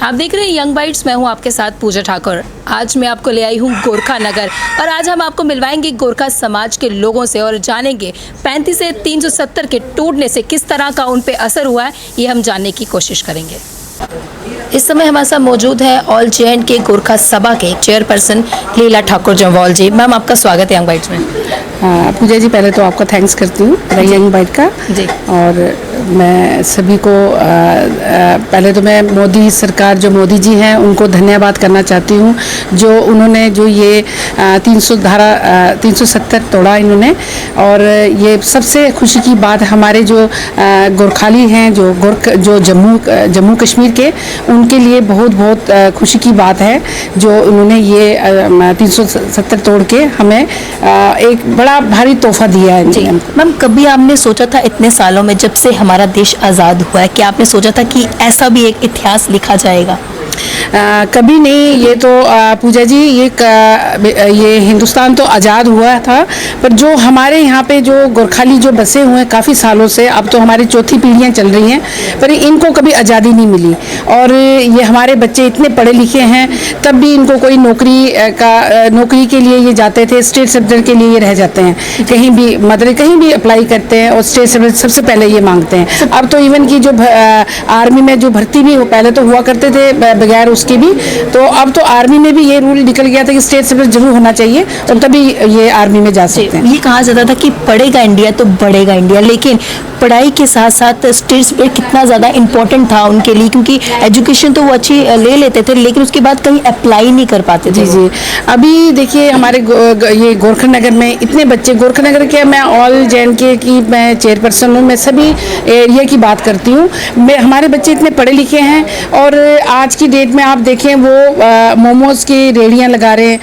आप देख रहे हैं यंग बाइट्स, मैं हूं आपके साथ पूजा ठाकुर। आज मैं आपको ले आई हूं गोरखा नगर और आज हम आपको मिलवाएंगे गोरखा समाज के लोगों से और जानेंगे 35 से 370 के टूटने से किस तरह का उन पे असर हुआ है, ये हम जानने की कोशिश करेंगे। इस समय हमारे साथ मौजूद है ऑल जे.एंड.के गोरखा सभा के चेयरपर्सन लीला ठाकुर जम्वाल जी। मैम, आपका स्वागत है यंग बाइट्स में। पूजा जी, पहले तो आपका थैंक्स करती हूँ यंग बाइट का जी। और मैं सभी को पहले तो मैं मोदी सरकार, जो मोदी जी हैं, उनको धन्यवाद करना चाहती हूँ, जो उन्होंने जो ये 370 तोड़ा इन्होंने। और ये सबसे खुशी की बात, हमारे जो गोरखाली हैं, जो जम्मू कश्मीर के, उनके लिए बहुत बहुत खुशी की बात है जो उन्होंने ये 370 तोड़ के हमें एक बड़ा भारी तोहफा दिया है। जी मैम, कभी आपने सोचा था इतने सालों में, जब से हमारा देश आज़ाद हुआ है, कि आपने सोचा था कि ऐसा भी एक इतिहास लिखा जाएगा? कभी नहीं। ये तो पूजा जी, ये हिंदुस्तान तो आज़ाद हुआ था, पर जो हमारे यहाँ पे जो गोरखाली जो बसे हुए हैं काफ़ी सालों से, अब तो हमारी चौथी पीढ़ियाँ चल रही हैं, पर इनको कभी आज़ादी नहीं मिली। और ये हमारे बच्चे इतने पढ़े लिखे हैं, तब भी इनको कोई नौकरी के लिए ये जाते थे, स्टेट सब्जेक्ट के लिए ये रह जाते हैं, कहीं भी मतलब कहीं भी अप्लाई करते हैं और स्टेट सब्जेक्ट सबसे पहले ये मांगते हैं। अब तो इवन की जो आर्मी में जो भर्ती भी पहले तो हुआ करते थे बगैर उसके भी, तो अब तो आर्मी में भी ये रूल निकल गया था कि स्टेट सब्जेक्ट जरूर होना चाहिए, और तभी ये आर्मी में जा सकते हैं। ये कहा जाता था कि पढ़ेगा इंडिया तो बढ़ेगा इंडिया, लेकिन पढ़ाई के साथ साथ स्टेट सब्जेक्ट कितना ज़्यादा इंपॉर्टेंट था उनके लिए, क्योंकि एजुकेशन तो वो अच्छी ले लेते थे, लेकिन उसके बाद कहीं अप्लाई नहीं कर पाते थे। जी। अभी देखिए हमारे ये गोरखा नगर में इतने बच्चे, गोरखा नगर के, मैं ऑल जे.एंड.के की मैं चेयरपर्सन हूँ, मैं सभी एरिया की बात करती हूँ। हमारे बच्चे इतने पढ़े लिखे हैं, और आज की डेट में आप देखें वो मोमोज की रेहड़ियाँ लगा रहे हैं,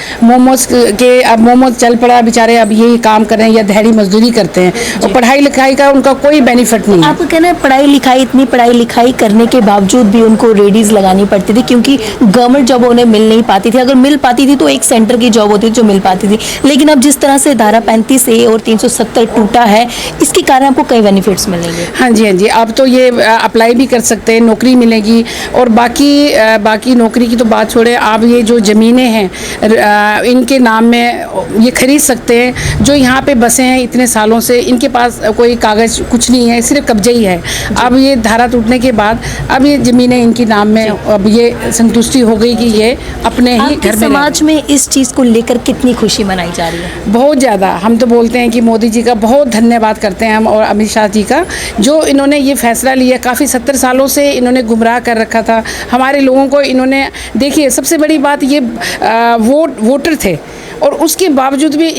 अब मोमोज चल पड़ा, बेचारे अब यही काम कर रहे हैं या दिहाड़ी मजदूरी करते हैं, और पढ़ाई लिखाई का उनका कोई बेनिफिट नहीं है। आपको कहना है इतनी पढ़ाई लिखाई करने के बावजूद भी उनको रेडीज लगानी पड़ती थी, क्योंकि गवर्नमेंट जॉब उन्हें मिल नहीं पाती थी। अगर मिल पाती थी तो एक सेंटर की जॉब होती थी जो मिल पाती थी, लेकिन अब जिस तरह से धारा 35A और 370 टूटा है, इसके कारण आपको कई बेनिफिट्स मिलेंगे। हाँ जी, अब तो ये अप्लाई भी कर सकते हैं, नौकरी मिलेगी। और बाकी नौकरी की तो बात छोड़े, आप ये जो ज़मीनें हैं इनके नाम में ये खरीद सकते हैं। जो यहाँ पे बसे हैं इतने सालों से, इनके पास कोई कागज़ कुछ नहीं है, सिर्फ कब्जे ही है। अब ये धारा टूटने के बाद अब ये ज़मीनें इनके नाम में, अब ये संतुष्टि हो गई कि ये अपने ही घर में। समाज में इस चीज़ को लेकर कितनी खुशी मनाई जा रही है? बहुत ज़्यादा। हम तो बोलते हैं कि मोदी जी का बहुत धन्यवाद करते हैं हम, और अमित शाह जी का, जो इन्होंने ये फैसला लिया। काफ़ी 70 सालों से इन्होंने गुमराह कर रखा था हमारे लोगों को। इन्होंने, देखिए सबसे बड़ी बात ये वोटर थे, और उसके बावजूद भी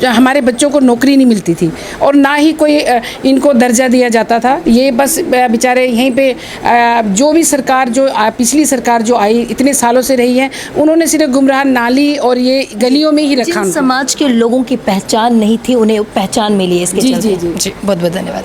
हमारे बच्चों को नौकरी नहीं मिलती थी, और ना ही कोई इनको दर्जा दिया जाता था। ये बस बेचारे यहीं पे जो भी सरकार, जो पिछली सरकार जो आई इतने सालों से रही है, उन्होंने सिर्फ गुमराह नाली और ये गलियों में ही रखा। समाज के लोगों की पहचान नहीं थी, उन्हें पहचान मिली है इसके चलते। जी, बहुत बहुत धन्यवाद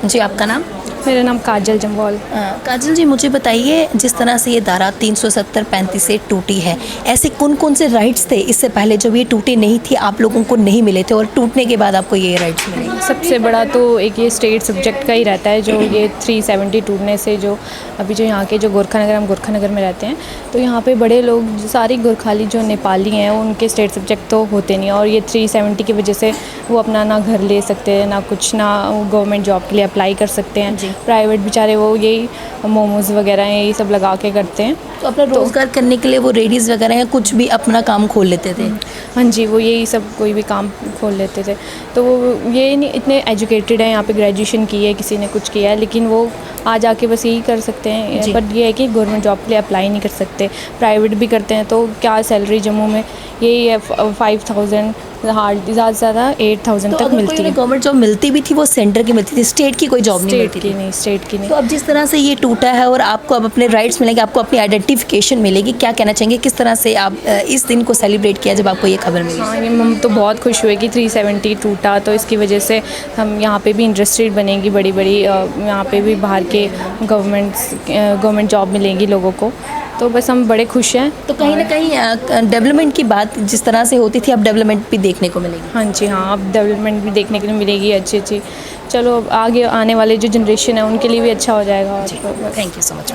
जी। आपका नाम? मेरा नाम काजल जम्वाल। काजल जी, मुझे बताइए, जिस तरह से ये धारा 370-35 से टूटी है, ऐसे कौन से राइट्स थे इससे पहले जब ये टूटी नहीं थी, आप लोगों को नहीं मिले थे, और टूटने के बाद आपको ये राइट्स मिले? सबसे बड़ा तो एक ये स्टेट सब्जेक्ट का ही रहता है, जो ये 370 टूटने से, जो अभी जो यहाँ के जो गोरखा नगर, हम गोरखा नगर में रहते हैं, तो यहाँ पे बड़े लोग, सारी गोरखाली जो नेपाली हैं, उनके स्टेट सब्जेक्ट तो होते नहीं, और ये 370 की वजह से वो अपना ना घर ले सकते हैं, ना कुछ, ना गवर्नमेंट जॉब के लिए अप्लाई कर सकते हैं। प्राइवेट बेचारे वो यही मोमोज़ वगैरह यही सब लगा के करते हैं। तो अपना रोज़गार करने के लिए वो रेडीज़ वगैरह या कुछ भी अपना काम खोल लेते थे? हाँ जी, वो यही सब कोई भी काम खोल लेते थे। तो वो ये नहीं इतने एजुकेटेड हैं, यहाँ पे ग्रेजुएशन की है, किसी ने कुछ किया है, लेकिन वो आज आके बस यही कर सकते हैं। बट ये है कि गवर्नमेंट जॉब के लिए अप्लाई नहीं कर सकते। प्राइवेट भी करते हैं तो क्या सैलरी जम्मू में यही है 5000, हार्ड ज़्यादा से ज़्यादा 8000 तक मिलती है। गवर्नमेंट जॉब मिलती भी थी, वो सेंटर की मिलती थी, स्टेट की कोई जॉब नहीं मिलती थी। स्टेट की नहीं। तो अब जिस तरह से ये टूटा है और आपको अब अपने राइट्स मिलेंगे, आपको अपनी आइडेंटिफिकेशन मिलेगी, क्या कहना चाहेंगे, किस तरह से आप इस दिन को सेलिब्रेट किया जब आपको ये खबर मिली? हाँ, ये हम तो बहुत खुश हुए कि 370 टूटा, तो इसकी वजह से हम यहाँ पे भी इंडस्ट्री बनेगी बड़ी बड़ी, यहाँ पे भी बाहर के गवर्नमेंट जॉब मिलेंगी लोगों को, तो बस हम बड़े खुश हैं। तो कहीं ना कहीं डेवलपमेंट की बात जिस तरह से होती थी, अब डेवलपमेंट भी देखने को मिलेगी। हाँ जी, हाँ, अब डेवलपमेंट भी देखने के लिए मिलेगी, अच्छी अच्छी चलो आगे आने वाले जो जनरेशन है उनके लिए भी अच्छा हो जाएगा। और thank you so much.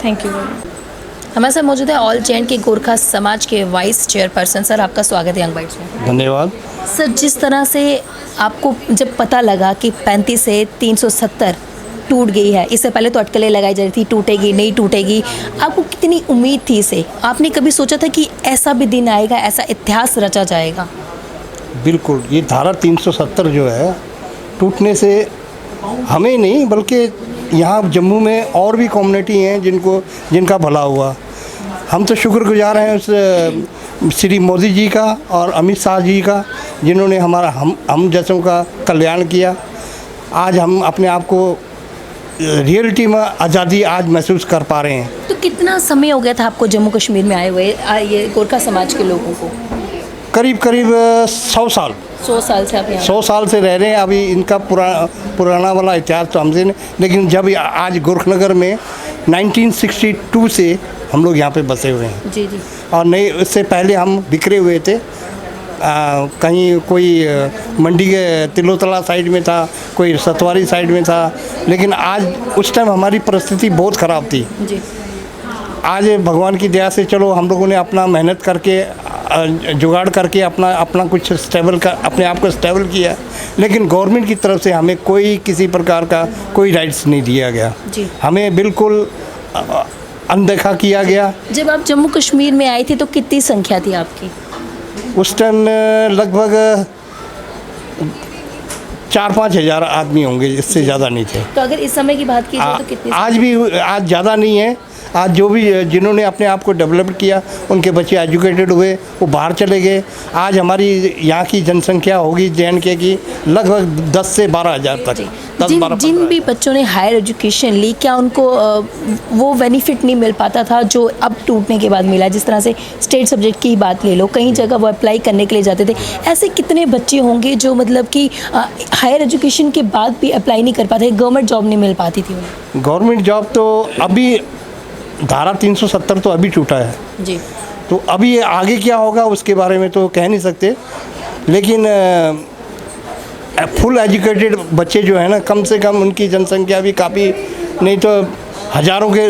Thank you. हमारे साथ मौजूद है ऑल जैन के गोरखा समाज के वाइस चेयरपर्सन। सर, आपका स्वागत है यंग बाइट्स में। धन्यवाद। सर, जिस तरह से आपको जब पता लगा कि 35 से 370 टूट गई है, इससे पहले तो अटकलें लगाई जा रही थी टूटेगी नहीं टूटेगी, आपको कितनी उम्मीद थी इसे? आपने कभी सोचा था कि ऐसा भी दिन आएगा, ऐसा इतिहास रचा जाएगा? बिल्कुल, ये धारा 370 जो है टूटने से हमें नहीं बल्कि यहाँ जम्मू में और भी कम्युनिटी हैं जिनका भला हुआ। हम तो शुक्रगुजार हैं उस श्री मोदी जी का और अमित शाह जी का, जिन्होंने हम जैसों का कल्याण किया। आज हम अपने आप को रियलिटी में आज़ादी आज महसूस कर पा रहे हैं। तो कितना समय हो गया था आपको जम्मू कश्मीर में आए हुए ये गोरखा समाज के लोगों को? करीब 100 साल। 100 साल से आप यहाँ? 100 साल से रह रहे हैं। अभी इनका पुराना वाला इतिहास तो हमसे नहीं, लेकिन जब आज गोरखनगर में 1962 से हम लोग यहाँ पे बसे हुए हैं। जी जी। और नहीं, उससे पहले हम बिखरे हुए थे। कहीं कोई मंडी के तिलोतला साइड में था, कोई सतवारी साइड में था, लेकिन आज उस टाइम हमारी परिस्थिति बहुत ख़राब थी। जी। आज भगवान की दया से चलो हम लोगों ने अपना मेहनत करके जुगाड़ करके अपना कुछ स्टेबल कर अपने आप को स्टेबल किया, लेकिन गवर्नमेंट की तरफ से हमें किसी प्रकार का कोई राइट्स नहीं दिया गया। जी। हमें बिल्कुल अनदेखा किया गया। जब आप जम्मू कश्मीर में आए थे तो कितनी संख्या थी आपकी? उस टाइम लगभग 4-5 हज़ार आदमी होंगे, इससे ज़्यादा नहीं थे। तो अगर इस समय की बात की जाए तो कितनी? आज ज़्यादा नहीं है। आज जो भी जिन्होंने अपने आप को डेवलप किया, उनके बच्चे एजुकेटेड हुए, वो बाहर चले गए। आज हमारी यहाँ की जनसंख्या होगी JNK की लगभग 10 से 12 हज़ार तक। जिन भी बच्चों ने हायर एजुकेशन ली, क्या उनको वो बेनिफिट नहीं मिल पाता था जो अब टूटने के बाद मिला? जिस तरह से स्टेट सब्जेक्ट की बात ले लो, कई जगह वो अप्लाई करने के लिए जाते थे। ऐसे कितने बच्चे होंगे जो मतलब कि हायर एजुकेशन के बाद भी अप्लाई नहीं कर पाते, गवर्नमेंट जॉब नहीं मिल पाती थी उन्हें? गवर्नमेंट जॉब तो अभी धारा 370 तो अभी टूटा है जी। तो अभी आगे क्या होगा उसके बारे में तो कह नहीं सकते, लेकिन फुल एजुकेटेड बच्चे जो है ना, कम से कम उनकी जनसंख्या भी काफ़ी नहीं तो हज़ारों के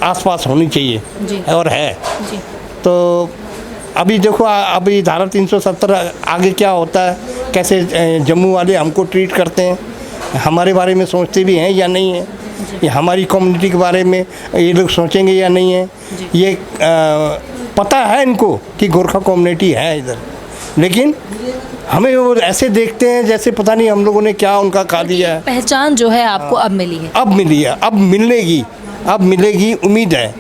आसपास होनी चाहिए। जी। और है। जी। तो अभी देखो अभी धारा 370 आगे क्या होता है, कैसे जम्मू वाले हमको ट्रीट करते हैं, हमारे बारे में सोचते भी हैं या नहीं है, ये हमारी कम्युनिटी के बारे में ये लोग सोचेंगे या नहीं है। ये पता है इनको कि गोरखा कम्युनिटी है इधर, लेकिन हमें वो ऐसे देखते हैं जैसे पता नहीं हम लोगों ने क्या उनका खा दिया है। पहचान जो है आपको अब मिली है? अब मिली है, अब मिलेगी, उम्मीद है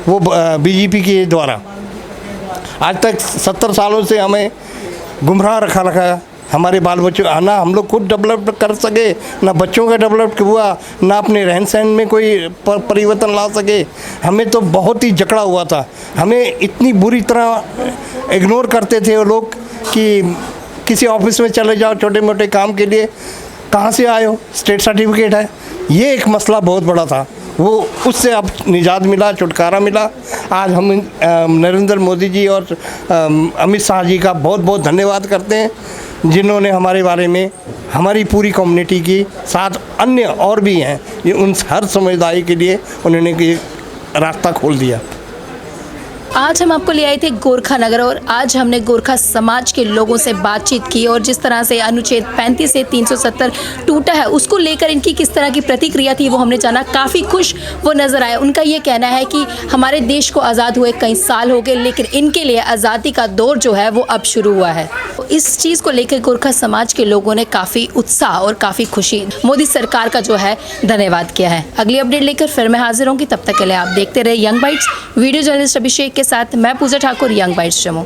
वो BJP के द्वारा। आज तक 70 सालों से हमें गुमराह रखा है। हमारे बाल बच्चों ना हम लोग खुद डेवलप कर सके, ना बच्चों का डेवलप हुआ, ना अपने रहन सहन में कोई परिवर्तन ला सके। हमें तो बहुत ही जकड़ा हुआ था। हमें इतनी बुरी तरह इग्नोर करते थे वो लोग कि किसी ऑफिस में चले जाओ छोटे मोटे काम के लिए, कहाँ से आए हो, स्टेट सर्टिफिकेट है। ये एक मसला बहुत बड़ा था, वो उससे अब निजात मिला, छुटकारा मिला। आज हम नरेंद्र मोदी जी और अमित शाह जी का बहुत बहुत धन्यवाद करते हैं, जिन्होंने हमारे बारे में हमारी पूरी कम्युनिटी की साथ अन्य और भी हैं, ये उन हर समुदाय के लिए उन्होंने रास्ता खोल दिया। आज हम आपको ले आए थे गोरखा नगर और आज हमने गोरखा समाज के लोगों से बातचीत की और जिस तरह से अनुच्छेद 35 से 370 टूटा है उसको लेकर इनकी किस तरह की प्रतिक्रिया थी वो हमने जाना। काफ़ी खुश वो नज़र आए। उनका ये कहना है कि हमारे देश को आज़ाद हुए कई साल हो गए, लेकिन इनके लिए आज़ादी का दौर जो है वो अब शुरू हुआ है। इस चीज़ को लेकर गोरखा समाज के लोगों ने काफ़ी उत्साह और काफ़ी खुशी मोदी सरकार का जो है धन्यवाद किया है। अगली अपडेट लेकर फिर मैं हाजिर होंगी, तब तक के लिए आप देखते रहे यंग बाइट्स। वीडियो जर्नलिस्ट अभिषेक के साथ मैं पूजा ठाकुर, यंग बाइट्स जम्मू।